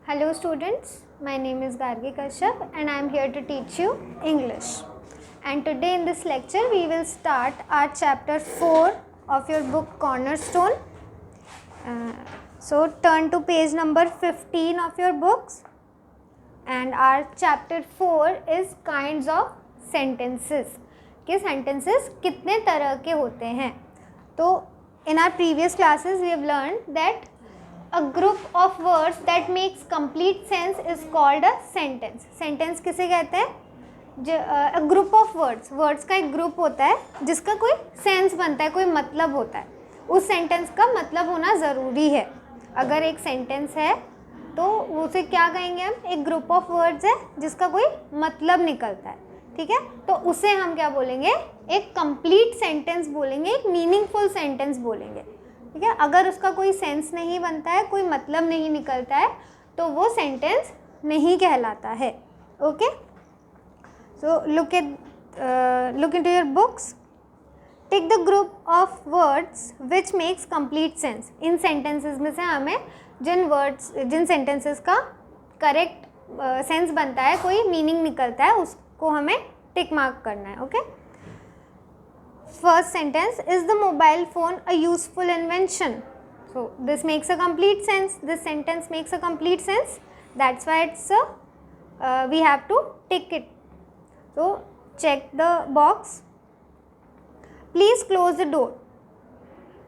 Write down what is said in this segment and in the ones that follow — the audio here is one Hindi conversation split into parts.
Hello students, my name is Gargi Kashyap and I am here to teach you English. And today in this lecture we will start our chapter 4 of your book Cornerstone. So turn to page number 15 of your books and our chapter 4 is kinds of sentences. कि sentences कितने तरह के होते हैं. तो in our previous classes we have learned that a group of words that makes complete sense is called a sentence. Sentence किसे कहते हैं? A group of words. Words का एक group होता है जिसका कोई sense बनता है, कोई मतलब होता है. उस sentence का मतलब होना ज़रूरी है. अगर एक sentence है तो उसे क्या कहेंगे हम? एक group of words है जिसका कोई मतलब निकलता है. ठीक है, तो उसे हम क्या बोलेंगे? एक complete sentence बोलेंगे, एक meaningful sentence बोलेंगे. ठीक है, अगर उसका कोई सेंस नहीं बनता है, कोई मतलब नहीं निकलता है तो वो सेंटेंस नहीं कहलाता है. Okay, so look into your books. Take the group of words which makes complete sense. इन सेंटेंसेस में से हमें जिन सेंटेंसेस का करेक्ट सेंस बनता है, कोई मीनिंग निकलता है, उसको हमें टिक मार्क करना है. Okay, first sentence, is the mobile phone a useful invention? So this makes a complete sense. This sentence makes a complete sense. That's why it's we have to tick it. So check the box. Please close the door.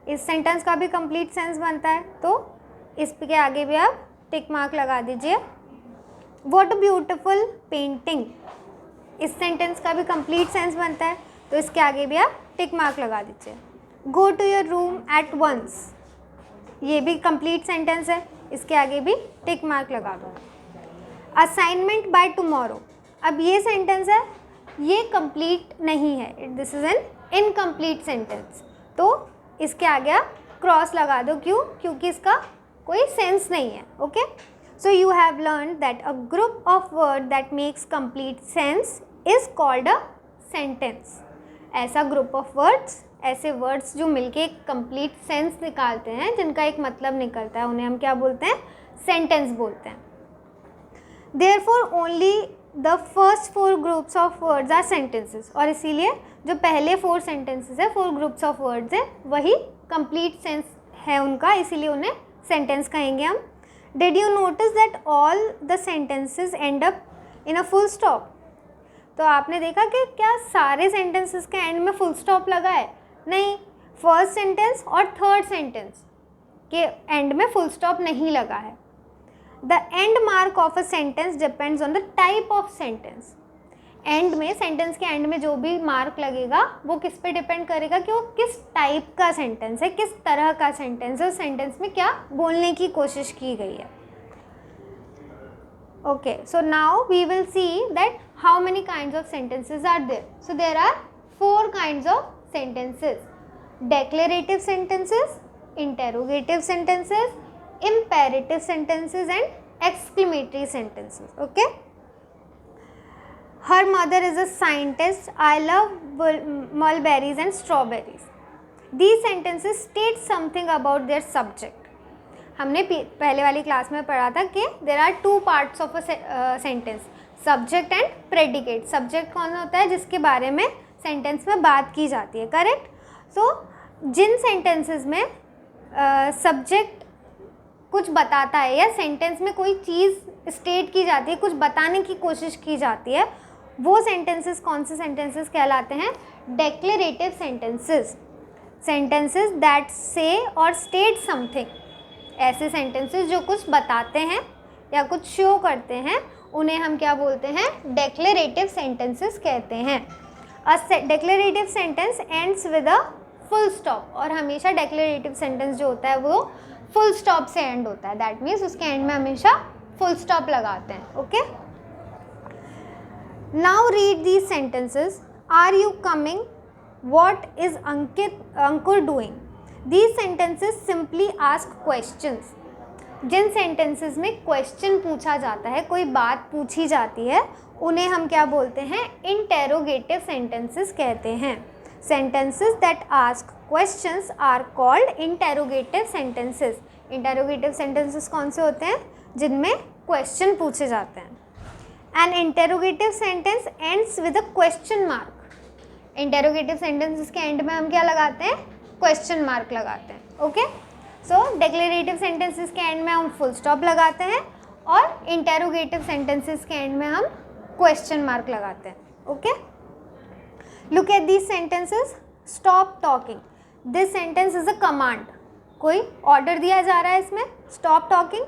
इस सेंटेंस का भी कंप्लीट सेंस बनता है तो इसके आगे भी आप टिक मार्क लगा दीजिए. What a beautiful painting. इस सेंटेंस का भी कंप्लीट सेंस बनता है तो इसके आगे भी आप टिक मार्क लगा दीजिए. Go to your room at once. ये भी कंप्लीट सेंटेंस है, इसके आगे भी टिक मार्क लगा दो. Assignment by tomorrow. अब ये सेंटेंस है, ये कंप्लीट नहीं है, this is an incomplete sentence, तो इसके आगे आप क्रॉस लगा दो. क्यों? क्योंकि इसका कोई सेंस नहीं है. Okay, so you have learn that a group of word that makes complete sense is called a sentence. ऐसा ग्रुप ऑफ वर्ड्स, ऐसे वर्ड्स जो मिलके एक कंप्लीट सेंस निकालते हैं, जिनका एक मतलब निकलता है, उन्हें हम क्या बोलते हैं? सेंटेंस बोलते हैं. Therefore only the first 4 groups of words are sentences. और इसीलिए जो पहले 4 सेंटेंसेस है, 4 ग्रुप्स ऑफ वर्ड्स है, वही कंप्लीट सेंस है उनका, इसीलिए उन्हें सेंटेंस कहेंगे हम. Did you notice that all the sentences and up in a full stop? तो आपने देखा कि क्या सारे सेंटेंसेस के एंड में फुल स्टॉप लगा है? नहीं, फर्स्ट सेंटेंस और थर्ड सेंटेंस के एंड में फुल स्टॉप नहीं लगा है. The end mark of a sentence depends on the type of sentence. And में, सेंटेंस के एंड में जो भी मार्क लगेगा वो किस पे डिपेंड करेगा कि वो किस टाइप का सेंटेंस है, किस तरह का सेंटेंस है, उस सेंटेंस में क्या बोलने की कोशिश की गई है. Okay, so now we will see that how many kinds of sentences are there. So there are 4 kinds of sentences: declarative sentences, interrogative sentences, imperative sentences and exclamatory sentences. Okay, her mother is a scientist. I love mulberries and strawberries. These sentences state something about their subject. हमने पहले वाली क्लास में पढ़ा था कि there are 2 parts of a sentence, subject and predicate. Subject कौन होता है? जिसके बारे में सेंटेंस में बात की जाती है. करेक्ट. सो जिन सेंटेंसेस में सब्जेक्ट कुछ बताता है या सेंटेंस में कोई चीज़ स्टेट की जाती है, कुछ बताने की कोशिश की जाती है, वो सेंटेंसेस कौन से सेंटेंसेस कहलाते हैं? Declarative sentences. सेंटेंसेस दैट से और स्टेट समथिंग. ऐसे सेंटेंसेस जो कुछ बताते हैं या कुछ शो करते हैं, उन्हें हम क्या बोलते हैं? डेक्लेरेटिव सेंटेंसेस कहते हैं. A declarative sentence ends with a full stop. और हमेशा डेक्लेरेटिव सेंटेंस जो होता है वो फुल स्टॉप से एंड होता है. दैट मीन्स उसके एंड में हमेशा फुल स्टॉप लगाते हैं. Okay, now read these sentences. Are you coming? What is Ankur doing? These sentences simply ask questions. जिन sentences में question पूछा जाता है, कोई बात पूछी जाती है, उन्हें हम क्या बोलते हैं? Interrogative sentences कहते हैं. Sentences that ask questions are called interrogative sentences. Interrogative sentences कौन से होते हैं? जिनमें क्वेश्चन पूछे जाते हैं. N interrogative sentence ends with a question mark. Interrogative sentences के एंड में हम क्या लगाते हैं? क्वेश्चन मार्क लगाते हैं. ओके, सो डिक्लेरेटिव सेंटेंसेस के एंड में हम फुल स्टॉप लगाते हैं और इंटेरोगेटिव सेंटेंसेस के एंड में हम क्वेश्चन मार्क लगाते हैं. Okay, look at these sentences. Stop talking. This sentence is a command. कोई ऑर्डर दिया जा रहा है इसमें. Stop talking.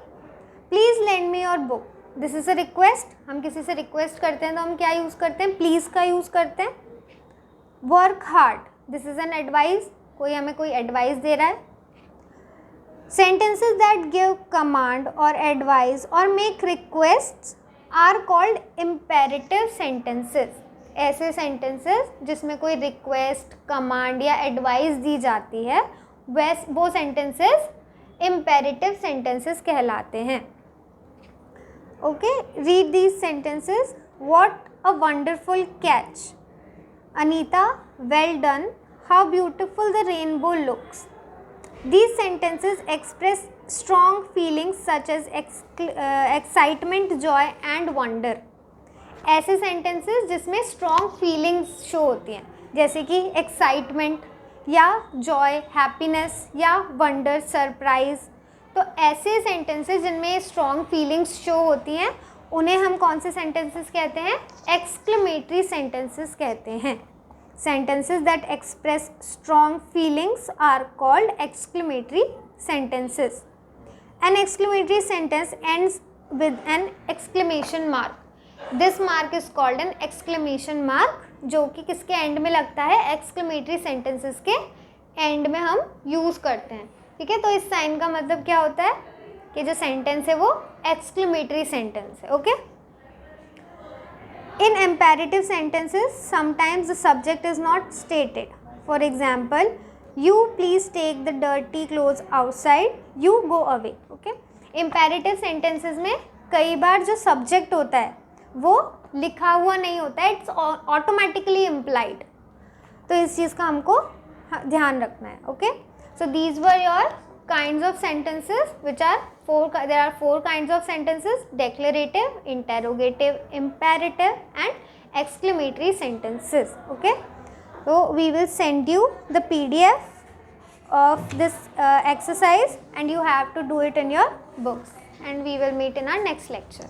Please lend me your book. This is a request. हम किसी से रिक्वेस्ट करते हैं तो हम क्या यूज़ करते हैं? प्लीज़ का यूज़ करते हैं. Work hard. This is an advice. कोई हमें कोई एडवाइस दे रहा है. सेंटेंसेस दैट गिव कमांड और एडवाइस और make requests are called imperative sentences. ऐसे सेंटेंसेस जिसमें कोई रिक्वेस्ट, कमांड या एडवाइस दी जाती है वो सेंटेंसेस इम्पेरेटिव सेंटेंसेस कहलाते हैं. Okay, read these sentences. What a wonderful catch. Anita, well done. How beautiful the rainbow looks. These sentences express strong feelings such as excitement, joy and wonder. ऐसे sentences जिसमें strong feelings show होती हैं, जैसे कि excitement या joy, happiness या wonder, surprise. तो ऐसे sentences जिनमें strong feelings show होती हैं उन्हें हम कौन से sentences कहते हैं? exclamatory sentences कहते हैं. Sentences that express strong feelings are called exclamatory sentences. An exclamatory sentence ends with an exclamation mark. This mark is called an exclamation mark, जो कि किसके एंड में लगता है? exclamatory sentences के एंड में हम यूज़ करते हैं. ठीक है, तो इस साइन का मतलब क्या होता है कि जो सेंटेंस है वो exclamatory sentence है. Okay, in imperative sentences sometimes the subject is not stated. For example, you please take the dirty clothes outside, you go away. Okay, imperative sentences में कई बार जो subject होता है वो लिखा हुआ नहीं होता है, it's automatically implied. तो इस चीज़ का हमको ध्यान रखना है. Okay, so these were your kinds of sentences which are there are 4 kinds of sentences: declarative, interrogative, imperative and exclamatory sentences. Okay, so we will send you the PDF of this exercise and you have to do it in your books, and we will meet in our next lecture.